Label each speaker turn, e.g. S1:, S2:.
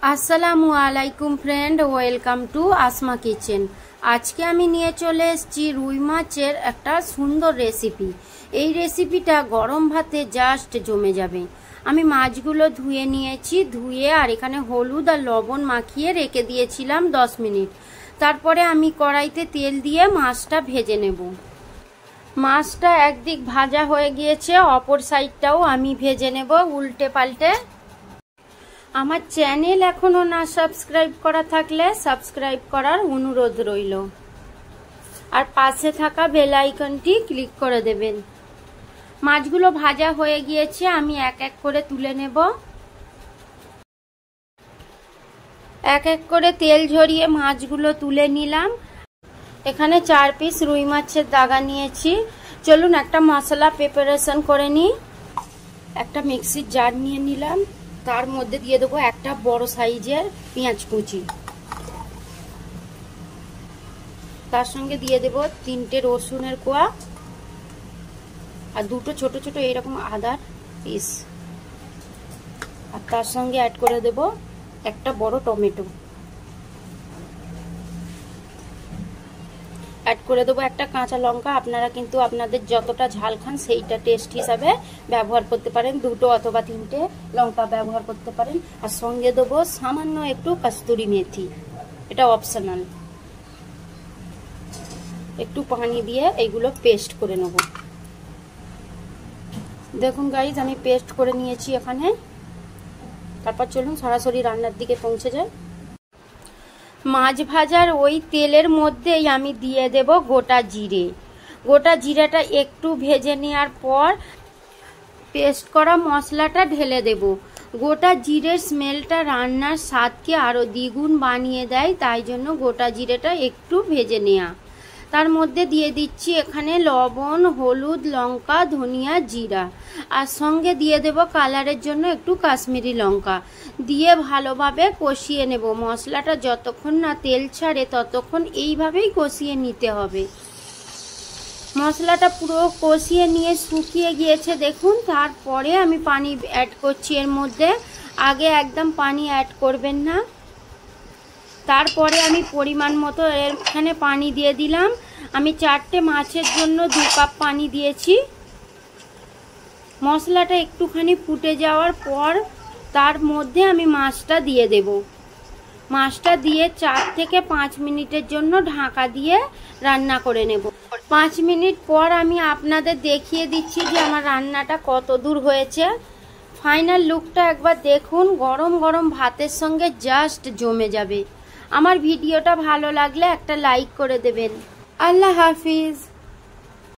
S1: আসসালামু আলাইকুম friend, welcome to Asma kitchen. আজকে আমি নিয়ে চলে এসেছি রুই মাছের একটা সুন্দর রেসিপি। এই রেসিপিটা গরম ভাতে জাস্ট জমে যাবে। আমি মাছগুলো ধুয়ে নিয়েছি, ধুয়ে আর এখানে হলুদ আর লবণ মাখিয়ে রেখে দিয়েছিলাম 10 মিনিট। তারপরে আমি কড়াইতে তেল দিয়ে মাছটা ভেজে নেব। মাছটা একদিক ভাজা হয়ে গিয়েছে, অপর সাইডটাও আমি ভেজে নেব উল্টে পাল্টে। আমার চ্যানেল এখনো না সাবস্ক্রাইব করা থাকলে সাবস্ক্রাইব করার অনুরোধ রইল, আর পাশে থাকা বেল আইকনটি ক্লিক করে দেবেন। মাছগুলো ভাজা হয়ে গিয়েছে, আমি এক এক করে তুলে নেব। এক এক করে তেল ঝরিয়ে মাছগুলো তুলে নিলাম। এখানে 4 পিস রুই মাছের দাগা নিয়েছি। চলুন একটা মশলা প্রিপারেশন করে নিই। একটা মিক্সির জার নিয়ে নিলাম, তার মধ্যে দিয়ে দেবো একটা বড় সাইজের পেঁয়াজ কুচি, তার সঙ্গে দিয়ে দেবো 3টে রসুনের কোয়া আর 2টো ছোট ছোট এইরকম আদার পিস, আর তার সঙ্গে অ্যাড করে দেব একটা বড় টমেটো, অ্যাড করে দেবো একটা কাঁচা লঙ্কা। আপনারা কিন্তু আপনাদের যতটা ঝাল খান সেইটা টেস্ট হিসাবে ব্যবহার করতে পারেন, 2টো অথবা 3টে লঙ্কা ব্যবহার করতে পারেন। আর সঙ্গে দেবো সামান্য একটু কস্তুরি মেথি, এটা অপশনাল। একটু পানি দিয়ে এইগুলো পেস্ট করে নেব। দেখুন গাইজ, আমি পেস্ট করে নিয়েছি এখানে। তারপর চলুন সরাসরি রান্নার দিকে পৌঁছে যাই। মাছ ভাজার ওই তেলের মধ্যেই আমি দিয়ে দেব গোটা জিরে। গোটা জিরাটা একটু ভেজে নেওয়ার পর পেস্ট করা মশলাটা ঢেলে দেব। গোটা জিরের স্মেলটা রান্নার স্বাদকে আরও দ্বিগুণ বানিয়ে দেয়, তাই জন্য গোটা জিরেটা একটু ভেজে নেওয়া। তার মধ্যে দিয়ে দিচ্ছি এখানে লবণ, হলুদ, লঙ্কা, ধনিয়া, জিরা, আর সঙ্গে দিয়ে দেব কালারের জন্য একটু কাশ্মীরি লঙ্কা। দিয়ে ভালোভাবে কষিয়ে নেব। মশলাটা যতক্ষণ না তেল ছাড়ে ততক্ষণ এইভাবেই কষিয়ে নিতে হবে। মশলাটা পুরো কষিয়ে নিয়ে শুকিয়ে গিয়েছে দেখুন। তারপরে আমি পানি অ্যাড করছি এর মধ্যে। আগে একদম পানি অ্যাড করবেন না। তারপরে আমি পরিমাণ মতো এখানে পানি দিয়ে দিলাম। আমি 4টে মাছের জন্য 2 কাপ পানি দিয়েছি। মশলাটা একটুখানি ফুটে যাওয়ার পর তার মধ্যে আমি মাছটা দিয়ে দেব। মাছটা দিয়ে 4 থেকে 5 মিনিটের জন্য ঢাকা দিয়ে রান্না করে নেব। 5 মিনিট পর আমি আপনাদের দেখিয়ে দিচ্ছি যে আমার রান্নাটা কত দূর হয়েছে। ফাইনাল লুকটা একবার দেখুন। গরম গরম ভাতের সঙ্গে জাস্ট জমে যাবে। আমার ভিডিওটা ভালো লাগলে একটা লাইক করে দেবেন। আল্লাহ হাফিজ।